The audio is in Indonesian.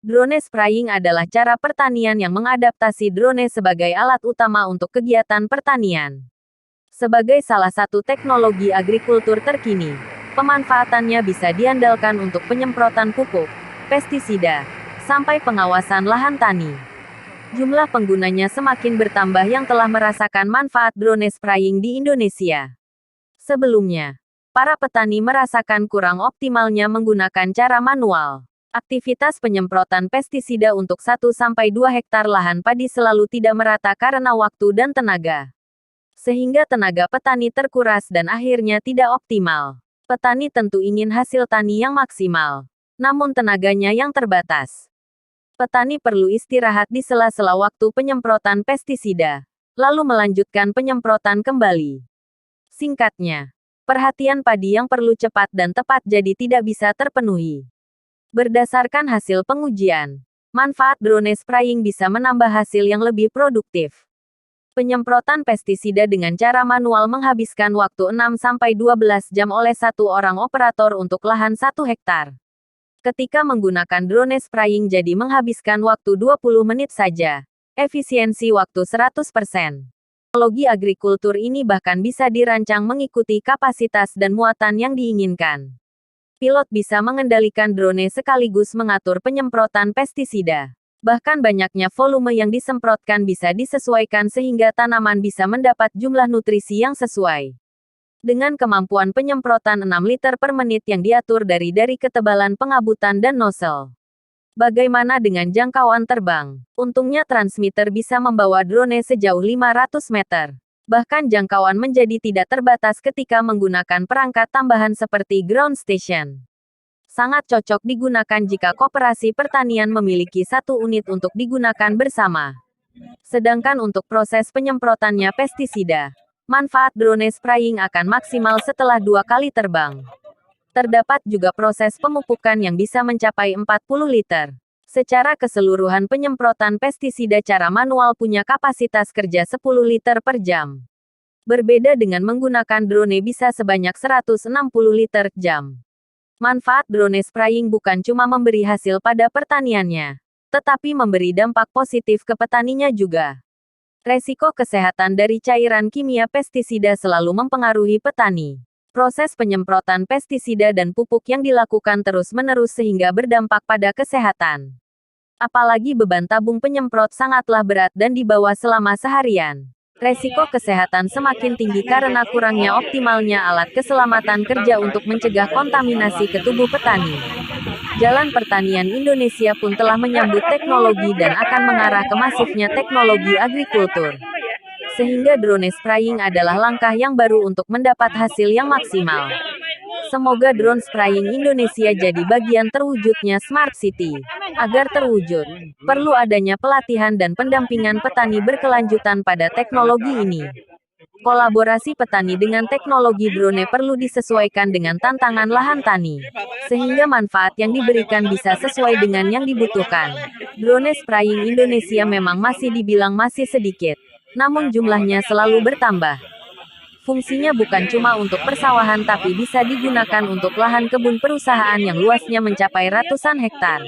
Drone spraying adalah cara pertanian yang mengadaptasi drone sebagai alat utama untuk kegiatan pertanian. Sebagai salah satu teknologi agrikultur terkini, pemanfaatannya bisa diandalkan untuk penyemprotan pupuk, pestisida, sampai pengawasan lahan tani. Jumlah penggunanya semakin bertambah yang telah merasakan manfaat drone spraying di Indonesia. Sebelumnya, para petani merasakan kurang optimalnya menggunakan cara manual. Aktivitas penyemprotan pestisida untuk 1-2 hektar lahan padi selalu tidak merata karena waktu dan tenaga. Sehingga tenaga petani terkuras dan akhirnya tidak optimal. Petani tentu ingin hasil tani yang maksimal, namun tenaganya yang terbatas. Petani perlu istirahat di sela-sela waktu penyemprotan pestisida, lalu melanjutkan penyemprotan kembali. Singkatnya, perhatian padi yang perlu cepat dan tepat jadi tidak bisa terpenuhi. Berdasarkan hasil pengujian, manfaat drone spraying bisa menambah hasil yang lebih produktif. Penyemprotan pestisida dengan cara manual menghabiskan waktu 6-12 jam oleh satu orang operator untuk lahan 1 hektar. Ketika menggunakan drone spraying jadi menghabiskan waktu 20 menit saja. Efisiensi waktu 100%. Teknologi agrikultur ini bahkan bisa dirancang mengikuti kapasitas dan muatan yang diinginkan. Pilot bisa mengendalikan drone sekaligus mengatur penyemprotan pestisida. Bahkan banyaknya volume yang disemprotkan bisa disesuaikan sehingga tanaman bisa mendapat jumlah nutrisi yang sesuai. Dengan kemampuan penyemprotan 6 liter per menit yang diatur dari ketebalan pengabutan dan nozzle. Bagaimana dengan jangkauan terbang? Untungnya transmitter bisa membawa drone sejauh 500 meter. Bahkan jangkauan menjadi tidak terbatas ketika menggunakan perangkat tambahan seperti ground station. Sangat cocok digunakan jika koperasi pertanian memiliki 1 unit untuk digunakan bersama. Sedangkan untuk proses penyemprotannya pestisida, manfaat drone spraying akan maksimal setelah 2 kali terbang. Terdapat juga proses pemupukan yang bisa mencapai 40 liter. Secara keseluruhan penyemprotan pestisida cara manual punya kapasitas kerja 10 liter per jam. Berbeda dengan menggunakan drone bisa sebanyak 160 liter jam. Manfaat drone spraying bukan cuma memberi hasil pada pertaniannya, tetapi memberi dampak positif ke petaninya juga. Resiko kesehatan dari cairan kimia pestisida selalu mempengaruhi petani. Proses penyemprotan pestisida dan pupuk yang dilakukan terus-menerus sehingga berdampak pada kesehatan. Apalagi beban tabung penyemprot sangatlah berat dan dibawa selama seharian. Resiko kesehatan semakin tinggi karena kurangnya optimalnya alat keselamatan kerja untuk mencegah kontaminasi ke tubuh petani. Jalan pertanian Indonesia pun telah menyambut teknologi dan akan mengarah ke masifnya teknologi agrikultur. Sehingga drone spraying adalah langkah yang baru untuk mendapat hasil yang maksimal. Semoga drone spraying Indonesia jadi bagian terwujudnya Smart City. Agar terwujud, perlu adanya pelatihan dan pendampingan petani berkelanjutan pada teknologi ini. Kolaborasi petani dengan teknologi drone perlu disesuaikan dengan tantangan lahan tani, sehingga manfaat yang diberikan bisa sesuai dengan yang dibutuhkan. Drone spraying Indonesia memang masih dibilang masih sedikit, namun jumlahnya selalu bertambah. Fungsinya bukan cuma untuk persawahan tapi bisa digunakan untuk lahan kebun perusahaan yang luasnya mencapai ratusan hektar.